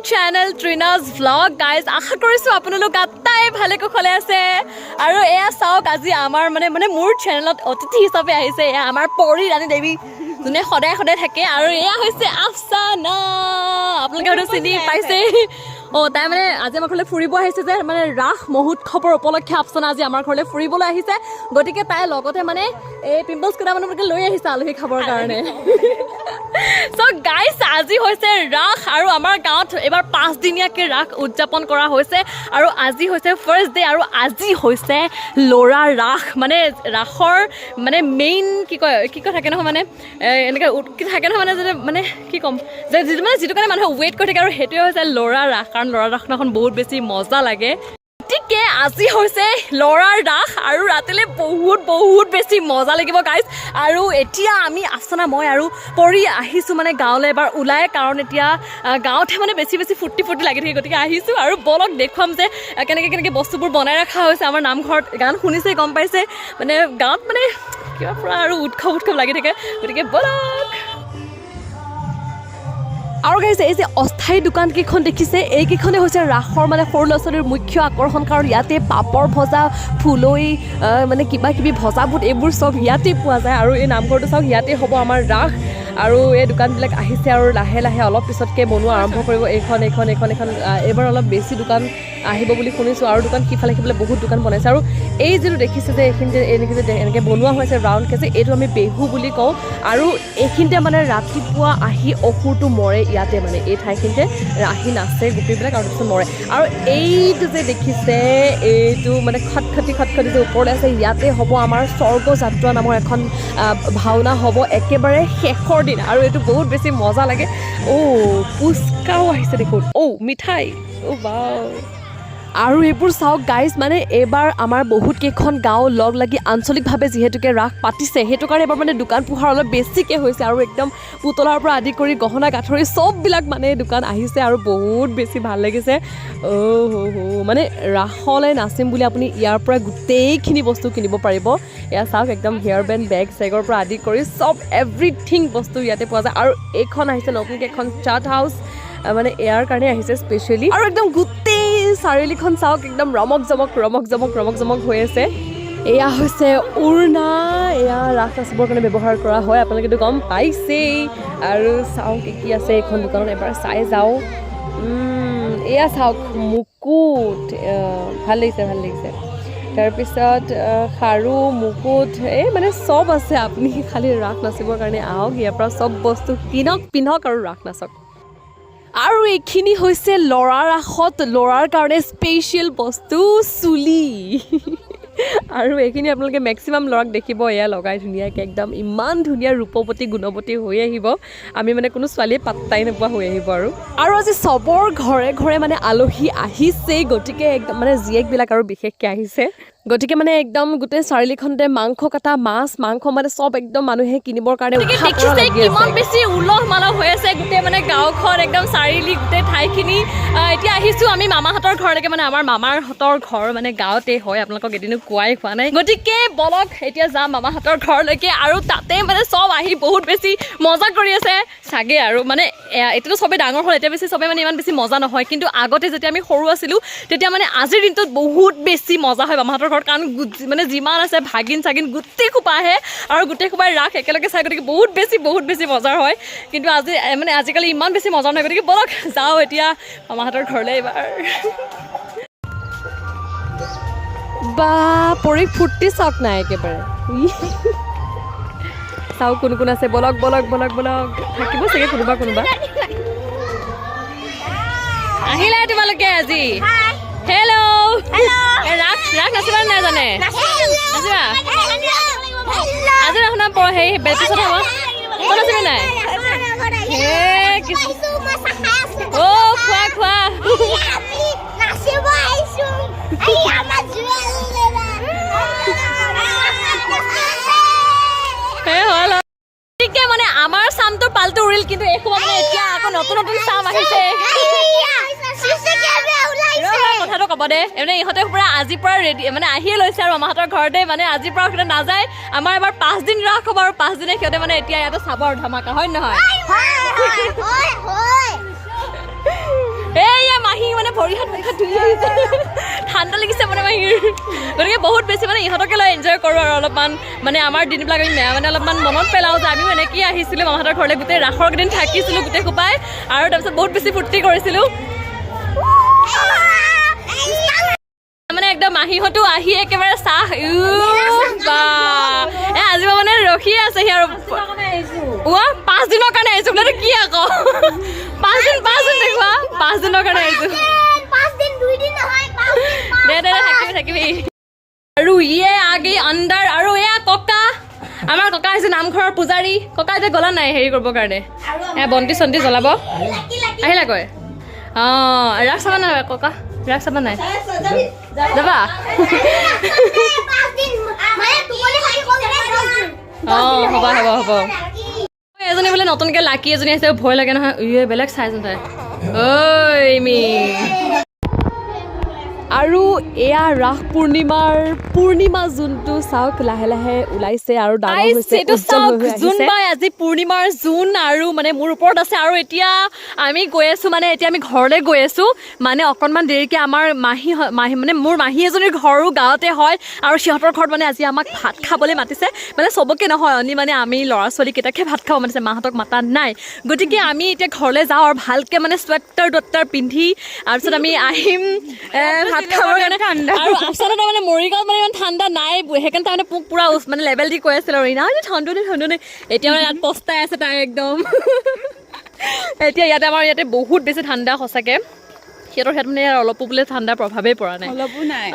channel Trina's vlog guys আশা কৰিছো আপোনালোক আটাই ভালে কুশলে আছে আৰু এয়া চাওক আজি আমাৰ মানে মোৰ চেনেলত অতিথি হিচাপে আহিছে এয়া আমাৰ পৰি ৰাণী দেৱী যোনে সদায় সদায় থাকে আৰু এয়া হৈছে আফসানা আপোনালোকে হয়তো চিনি পাইছে তাই মানে আজি আমাৰ ঘৰলৈ ফুৰিব আহিছে যে মানে ৰাস মহোৎসৱৰ উপলক্ষে আফসানা আজি আমাৰ ঘৰলৈ ফুৰিবলৈ আহিছে গতিকে তাই লগতে মানে এই পিম্পলছ কেইটা মানুহকে লৈ আহিছে আলহী খাবৰ কাৰণে So guys আজি হৈছে ৰাস আৰু আমাৰ গাঁৱত এবাৰ 5 দিনীয়াকে ৰাস উদযাপন কৰা হৈছে আৰু আজি হৈছে ফাৰ্স্ট ডে আৰু আজি হৈছে লৰা ৰাস মানে ৰাসৰ মানে মেইন কি থাকে নহয় মানে এনেকৈ কি থাকে নহয় মানে কি কম যে যিটো কাৰণে মানুহে ৱেইট কৰি থাকে আৰু সেইটোৱে হৈছে লৰা ৰাস কাৰণ লৰা ৰাসখন বহুত বেছি মজা লাগে ঠিকে আজি হৈছে লৰাৰ ৰাস আৰু ৰাতিলে বহুত বেছি মজা লাগিব গাইজ আৰু এতিয়া আমি আফসানা মই আৰু পৰি আহিছোঁ মানে গাঁৱলৈ এবাৰ ওলাই কাৰণ এতিয়া গাঁৱতে মানে বেছি ফুৰ্তি লাগি থাকে গতিকে আহিছোঁ আৰু বলক দেখুৱাম যে কেনেকৈ বস্তুবোৰ বনাই ৰখা হৈছে আমাৰ নামঘৰত গান শুনিছে গম পাইছে মানে গাঁৱত মানে কিবা পৰা আৰু উৎসৱ লাগি থাকে গতিকে বলক আৰু গাইছে এই যে অস্থায়ী দোকান কেইখন দেখিছে এইকেইখনে হৈছে ৰাসৰ মানে সৰু ল'ৰা ছোৱালীৰ মুখ্য আকৰ্ষণ কাৰণ ইয়াতে পাপৰ ভজা ফুলৈ মানে কিবা কিবি ভজাবুট এইবোৰ চব ইয়াতে পোৱা যায় আৰু এই নামঘৰটো চাওক ইয়াতে হ'ব আমাৰ ৰাস আৰু এই দোকানবিলাক আহিছে আৰু লাহে লাহে অলপ পিছতকৈ বনোৱা আৰম্ভ কৰিব এইখন এইবাৰ অলপ বেছি দোকান আহিব বুলি শুনিছোঁ আৰু দোকান সিফালে বহুত দোকান বনাইছে আৰু এই যিটো দেখিছে যে এইখিনিতে এনেকৈ বনোৱা হৈছে ৰাউণ্ডকৈ যে এইটো আমি বেহু বুলি কওঁ আৰু এইখিনিতে মানে ৰাতিপুৱা আহি অসুৰটো মৰে ইয়াতে মানে এই ঠাইখিনিতে আহি নাচে গোপীবিলাক আৰু তাৰপিছত মৰে আৰু এইটো যে দেখিছে এইটো মানে খটখটি যে ওপৰলৈ আছে ইয়াতে হ'ব আমাৰ স্বৰ্গযাত্ৰা নামৰ এখন ভাওনা হ'ব একেবাৰে শেষৰ দিন আৰু এইটো বহুত বেছি মজা লাগে পুচকাও আহিছে দেখোন মিঠাই বাও আৰু এইবোৰ চাওক গাইজ মানে এইবাৰ আমাৰ বহুত কেইখন গাঁও লগ লাগি আঞ্চলিকভাৱে যিহেতুকে ৰাস পাতিছে সেইটো কাৰণে এবাৰ মানে দোকান পোহাৰ অলপ বেছিকৈ হৈছে আৰু একদম পুতলাৰ পৰা আদি কৰি গহনা গাঁঠৰি চববিলাক মানে দোকান আহিছে আৰু বহুত বেছি ভাল লাগিছে মানে ৰাসলৈ নাচিম বুলি আপুনি ইয়াৰ পৰা গোটেইখিনি বস্তু কিনিব পাৰিব এয়া চাওক একদম হেয়াৰ বেণ্ড বেগ চেগৰ পৰা আদি কৰি চব এভৰিথিং বস্তু ইয়াতে পোৱা যায় আৰু এইখন আহিছে নতুনকৈ এখন চাট হাউচ মানে ইয়াৰ কাৰণে আহিছে স্পেচিয়েলি আৰু একদম গোটেই চাৰিআলিখন চাওক একদম ৰমক জমক হৈ আছে এয়া হৈছে উৰ্ণা এয়া ৰাস নাচিবৰ কাৰণে ব্যৱহাৰ কৰা হয় আপোনালোকেতো গম পাইছেই আৰু চাওক কি আছে এইখন দোকানত এবাৰ চাই যাওঁ এয়া চাওক মুকুট ভাল লাগিছে তাৰপিছত খাৰু মুকুট এই মানে চব আছে আপুনি খালি ৰাস নাচিবৰ কাৰণে আহক ইয়াৰ পৰা চব বস্তু কিনক পিন্ধক আৰু ৰাস নাচক আৰু এইখিনি হৈছে ল'ৰা ৰাসত ল'ৰাৰ কাৰণে স্পেচিয়েল বস্তু চুলি আৰু এইখিনি আপোনালোকে মেক্সিমাম ল'ৰাক দেখিব এয়া লগাই ধুনীয়াকৈ একদম ইমান ধুনীয়া ৰূপৱতী গুণৱতী হৈ আহিব আমি মানে কোনো ছোৱালীয়ে পাত্তাই নোপোৱা হৈ আহিব আৰু আজি চবৰ ঘৰে মানে আলহী আহিছেই গতিকে একদম মানে জীয়েকবিলাক আৰু বিশেষকৈ আহিছে গতিকে মানে একদম গোটেই চাৰিআলিখনতে মাংস কাটা মাছ মাংস মানে চব একদম মানুহে কিনিবৰ কাৰণে কিমান বেছি উলহ মালহ হৈ আছে গোটেই মানে গাঁওখন একদম চাৰিআলি গোটেই ঠাইখিনি এতিয়া আহিছোঁ আমি মামাহঁতৰ ঘৰলৈকে মানে আমাৰ মামাহঁতৰ ঘৰ মানে গাঁৱতে হয় আপোনালোকক এদিনো কোৱাই খোৱা নাই গতিকে বলক এতিয়া যাম মামাহঁতৰ ঘৰলৈকে আৰু তাতে মানে চব আহি বহুত বেছি মজা কৰি আছে চাগে আৰু মানে এতিয়াতো চবেই ডাঙৰ হ'ল এতিয়া বেছি চবেই মানে ইমান বেছি মজা নহয় কিন্তু আগতে যেতিয়া আমি সৰু আছিলোঁ তেতিয়া মানে আজিৰ দিনটোত বহুত বেছি মজা হয় মামাহঁতৰ ঘৰত কাৰণ মানে যিমান আছে ভাগিন চাগিন গোটেই খোপা আহে আৰু গোটেই খোপাই ৰাস একেলগে চাই গতিকে বহুত বেছি মজাৰ হয় কিন্তু আজিকালি ইমান বেছি মজা নহয় গতিকে বলক যাওঁ এতিয়া মামাহঁতৰ ঘৰলৈ এইবাৰ বা পৰি ফূৰ্তি চাওক নাই একেবাৰে চাওক কোন আছে বলক থাকিব চাগে কোনোবা আহিলা তোমালোকে আজি হেল্ল' ৰাস নাচিবা নাই জানে নাচিবা আজি শুনা সেই পিছত হ'ব ক'ত নাচিবি নাই খোৱা মানে আমাৰ চামটো পালটো উৰিল কিন্তু এই সময় মানে এতিয়া আকৌ নতুন চাম আহিছে কথাটো ক'ব দে মানে ইহঁতে পুৰা আজিৰ পৰা ৰেডি মানে আহিয়ে লৈছে আৰু মামাহঁতৰ ঘৰতে মানে আজিৰ পৰা সিহঁতে নাযায় আমাৰ এবাৰ 5 দিন ৰাস হ'ব আৰু 5 দিনে সিহঁতে মানে এতিয়া ইয়াতে চাব আৰু ধামাকা হয় নহয় এয়া মাহী মানে ভৰি হাত ধুই আহিছে ঠাণ্ডা লাগিছে মানে মাহীৰ গতিকে বহুত বেছি মানে ইহঁতকে লৈ এনজয় কৰোঁ আৰু অলপমান মানে আমাৰ দিনবিলাক আমি মানে অলপমান মনত পেলাওঁ যে আমিও এনেকৈ আহিছিলোঁ মামাহঁতৰ ঘৰলৈ গোটেই ৰাসৰ কেইদিন থাকিছিলোঁ গোটেই সোপাই আৰু তাৰপিছত বহুত বেছি ফূৰ্তি কৰিছিলোঁ মানে একদম মাহীহঁতো আহি একেবাৰে চাহ বা আজি মানে ৰখিয়ে আছেহি আৰু 5 দিনৰ কাৰণে আহিছোঁ বোলে কি আকৌ 5 দিন দেখুৱা 5 দিনৰ কাৰণে আহিছোঁ দে থাকিবি আৰু ইয়ে আগে আণ্ডাৰ আৰু এয়া ককা আমাৰ ককা আহিছে নামঘৰৰ পূজাৰী ককা এতিয়া গলা নাই হেৰি কৰিবৰ কাৰণে বন্তি চন্তি জ্বলাব আহিলা কয় অঁ ৰাস চাবা নাই ককা ৰাস চাবা নাই যাবা অঁ হ'ব এজনী বোলে নতুনকৈ লাকি এজনী আছে ভয় লাগে নহয় বেলেগ চাইচোন তাই ঐ মি আৰু এয়া ৰাস পূৰ্ণিমা যোনটো চাওক লাহে লাহে ওলাইছে আৰু আজি পূৰ্ণিমাৰ জোন আৰু মানে মোৰ ওপৰত আছে আৰু এতিয়া আমি গৈ আছোঁ মানে এতিয়া আমি ঘৰলৈ গৈ আছোঁ মানে অকণমান দেৰিকৈ আমাৰ মাহী মানে মোৰ মাহী এজনীৰ ঘৰো গাঁৱতে হয় আৰু সিহঁতৰ ঘৰত মানে আজি আমাক ভাত খাবলৈ মাতিছে মানে চবকে নহয় মানে আমি ল'ৰা ছোৱালীকেইটাকে ভাত খাব মাতিছে মাহঁতক মাতা নাই গতিকে আমি এতিয়া ঘৰলৈ যাওঁ আৰু ভালকৈ মানে চুৱেটাৰ পিন্ধি তাৰপিছত আমি আহিম ভাত খাবৰ কাৰণে ঠাণ্ডা আৰু আচলতে মানে মৰিগাঁৱত মানে ইমান ঠাণ্ডা নাই সেইকাৰণে তাৰমানে মোক পুৰা মানে লেভেল দি কৈ আছিল আৰু ঠাণ্ডা নাই এতিয়া মানে ইয়াত পস্তাই আছে তাই একদম এতিয়া আমাৰ ইয়াতে বহুত বেছি ঠাণ্ডা সঁচাকৈ সিহঁতৰ মানে অলপো বোলে ঠাণ্ডাৰ প্ৰভাৱেই পৰা নাই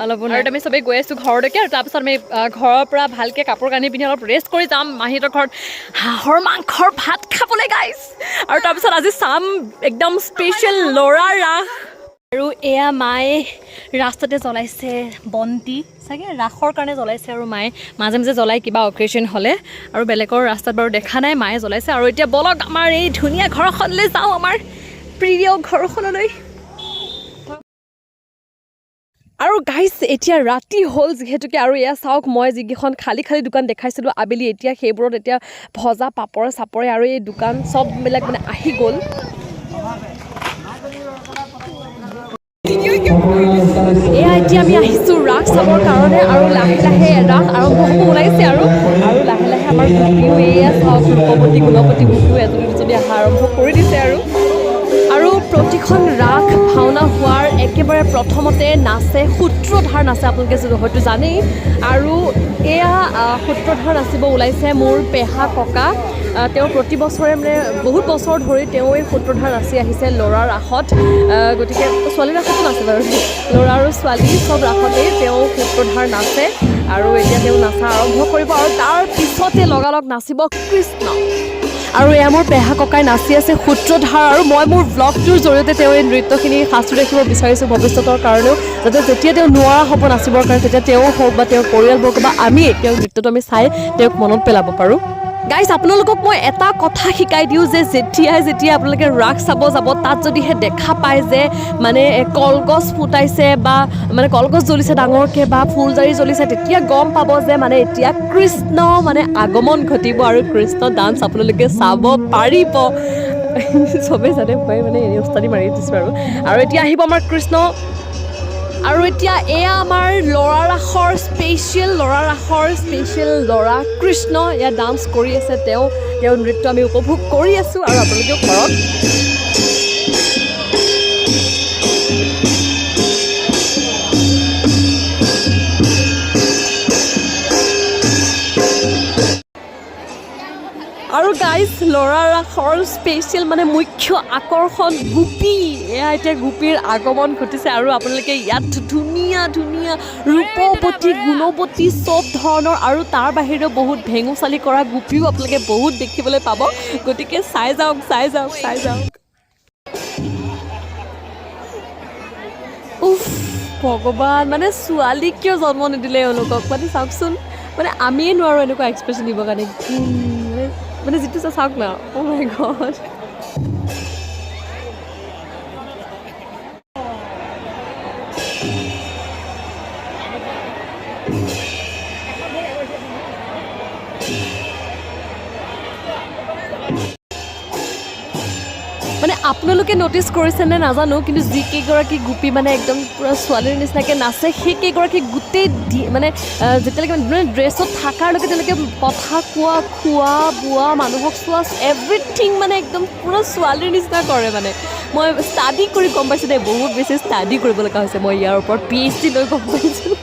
অলপো নাই আৰু আমি চবেই গৈ আছোঁ ঘৰলৈকে আৰু তাৰপিছত আমি ঘৰৰ পৰা ভালকৈ কাপোৰ কানি পিন্ধি অলপ ৰেষ্ট কৰি যাম মাহীহঁতৰ ঘৰত হাঁহৰ মাংসৰ ভাত খাবলৈ গাইছ আৰু তাৰপিছত আজি চাম একদম স্পেচিয়েল ল'ৰা ৰাস আৰু এয়া মায়ে ৰাস্তাতে জ্বলাইছে বন্তি চাগে ৰাসৰ কাৰণে জ্বলাইছে আৰু মায়ে মাজে মাজে জ্বলাই কিবা অকেজন হ'লে আৰু বেলেগৰ ৰাস্তাত বাৰু দেখা নাই মায়ে জ্বলাইছে আৰু এতিয়া বলক আমাৰ এই ধুনীয়া ঘৰখনলৈ যাওঁ আমাৰ প্ৰিয় ঘৰখনলৈ আৰু গাইছ এতিয়া ৰাতি হ'ল যিহেতুকে আৰু এয়া চাওক মই যিকেইখন খালী দোকান দেখাইছিলোঁ আবেলি এতিয়া সেইবোৰত এতিয়া ভজা পাপৰ চাপৰে আৰু এই দোকান চববিলাক মানে আহি গ'ল এয়া এতিয়া আমি আহিছোঁ ৰাস চাবৰ কাৰণে আৰু লাহে লাহে ৰাস আৰম্ভ হ'ব ওলাইছে আৰু লাহে লাহে আমাৰ গোপীও এয়া চাওক ৰূপৱতী গুণৱতী গোপীও এজনী দুজনী অহা আৰম্ভ কৰি দিছে আৰু প্ৰতিখন ৰাস ভাওনা হোৱাৰ একেবাৰে প্ৰথমতে নাচে সূত্ৰধাৰ নাচে আপোনালোকে হয়তো জানেই আৰু এয়া সূত্ৰধাৰ নাচিব ওলাইছে মোৰ পেহা ককা তেওঁ প্ৰতি বছৰে মানে বহুত বছৰ ধৰি তেওঁ এই সূত্ৰধাৰ নাচি আহিছে ল'ৰাৰ ৰাসত গতিকে ছোৱালী ৰাসতো নাচে বাৰু ল'ৰা আৰু ছোৱালী চব ৰাসতেই তেওঁ সূত্ৰধাৰ নাচে আৰু এতিয়া তেওঁ নাচা আৰম্ভ কৰিব আৰু তাৰ পিছতে লগালগ নাচিব কৃষ্ণ আৰু এয়া মোৰ পেহা ককাই নাচি আছে সূত্ৰধাৰ আৰু মই মোৰ ব্লগটোৰ জৰিয়তে তেওঁ এই নৃত্যখিনি সাঁচি ৰাখিব বিচাৰিছোঁ ভৱিষ্যতৰ কাৰণেও যাতে যেতিয়া তেওঁ নোৱাৰা হ'ব নাচিবৰ কাৰণে তেতিয়া তেওঁ হওক বা তেওঁৰ পৰিয়ালবৰ্গ বা আমি তেওঁৰ নৃত্যটো আমি চাই তেওঁক মনত পেলাব পাৰোঁ গাইজ আপোনালোকক মই এটা কথা শিকাই দিওঁ যে যেতিয়া আপোনালোকে ৰাস চাব যাব তাত যদিহে দেখা পায় যে মানে কলগছ ফুটাইছে বা মানে কলগছ জ্বলিছে ডাঙৰকৈ বা ফুলজাৰি জ্বলিছে তেতিয়া গম পাব যে মানে এতিয়া কৃষ্ণ মানে আগমন ঘটিব আৰু কৃষ্ণ ডান্স আপোনালোকে চাব পাৰিব চবেই জানে মই মানে এনে উস্তাদি মাৰি দিছোঁ আৰু এতিয়া আহিব আমাৰ কৃষ্ণ আৰু এতিয়া এয়া আমাৰ ল'ৰা ৰাসৰ স্পেচিয়েল ল'ৰা কৃষ্ণ এয়া ডান্স কৰি আছে তেওঁৰ নৃত্য আমি উপভোগ কৰি আছোঁ আৰু আপোনালোকেও কৰক আৰু গাইজ ল'ৰা ৰাসৰ স্পেচিয়েল মানে মুখ্য আকৰ্ষণ গোপী এয়া এতিয়া গোপীৰ আগমন ঘটিছে আৰু আপোনালোকে ইয়াত ধুনীয়া ৰূপৱতী গুণৱতী চব ধৰণৰ আৰু তাৰ বাহিৰেও বহুত ভেঙুচালি কৰা গোপীও আপোনালোকে বহুত দেখিবলৈ পাব গতিকে চাই যাওক উফ ভগৱান মানে ছোৱালীক কিয় জন্ম নিদিলে এওঁলোকক মানে চাওকচোন মানে আমিয়ে নোৱাৰোঁ এনেকুৱা এক্সপ্ৰেশ্যন দিবৰ কাৰণে মানে যিটো চাওক না অ' মাই গড মানে আপোনালোকে ন'টিছ কৰিছেনে নাজানো কিন্তু যিকেইগৰাকী গোপী মানে একদম পূৰা ছোৱালীৰ নিচিনাকৈ নাচে সেইকেইগৰাকী গোটেই মানে যেতিয়ালৈকে মানে ড্ৰেছত থকাৰলৈকে তেওঁলোকে কথা কোৱা খোৱা বোৱা মানুহক চোৱা এভৰিথিং মানে একদম পূৰা ছোৱালীৰ নিচিনা কৰে মানে মই ষ্টাডি কৰি গম পাইছোঁ দেই বহুত বেছি ষ্টাডি কৰিব লগা হৈছে মই ইয়াৰ ওপৰত PhD লৈ গম পাইছোঁ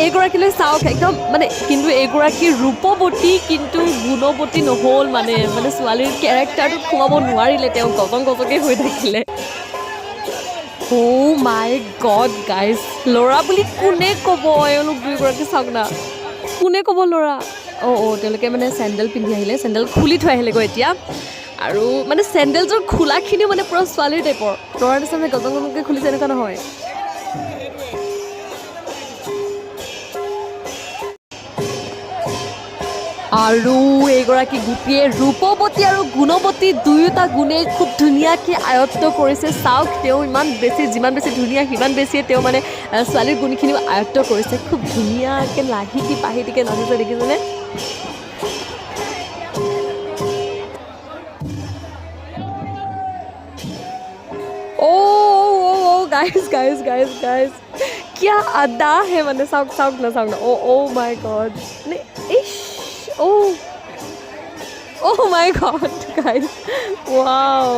এইগৰাকীলৈ চাওক একদম মানে কিন্তু এইগৰাকী ৰূপৱতী কিন্তু গুণৱতী নহ'ল মানে ছোৱালীৰ কেৰেক্টাৰটোত সোমাব নোৱাৰিলে তেওঁ গজকে হৈ থাকিলে অ' মাই গড গাইজ ল'ৰা বুলি কোনে ক'ব এওঁলোক দুয়োগৰাকী চাওক না কোনে ক'ব ল'ৰা অঁ তেওঁলোকে মানে চেণ্ডেল পিন্ধি আহিলে চেণ্ডেল খুলি থৈ আহিলেগৈ এতিয়া আৰু মানে চেণ্ডেলযোৰ খোলাখিনিও মানে পূৰা ছোৱালীৰ টাইপৰ ল'ৰাৰ নিচিনা গজকে খুলিছে এনেকুৱা নহয় আৰু এইগৰাকী গোপীয়ে ৰূপৱতী আৰু গুণৱতী দুয়োটা গুণেই খুব ধুনীয়াকৈ আয়ত্ব কৰিছে চাওক তেওঁ ইমান বেছি যিমান বেছি ধুনীয়া সিমান বেছিয়ে তেওঁ মানে ছোৱালীৰ গুণখিনিও আয়ত্ব কৰিছে খুব ধুনীয়াকৈ লাহিটি পাহিটিকৈ নাচিছে দেখিছেনে গাইজ क्या अदा है মানে চাওক না oh my god মানে oh my god guys wow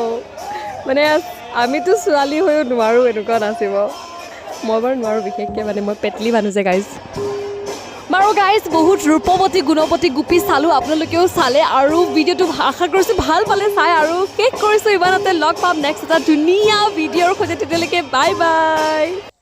মানে আমিতো ছোৱালী হৈও নোৱাৰোঁ এনেকুৱা নাচিব মই বাৰু নোৱাৰোঁ বিশেষকৈ মানে মই পেটলি মানুহ যে গাইজ বাৰু গাইজ বহুত ৰূপৱতী গুণৱতী গোপী চালোঁ আপোনালোকেও চালে আৰু ভিডিঅ'টো আশা কৰিছোঁ ভাল পালে চাই আৰু শেষ কৰিছোঁ ইমানতে লগ পাম নেক্সট এটা ধুনীয়া ভিডিঅ'ৰ সৈতে তেতিয়ালৈকে বাই বাই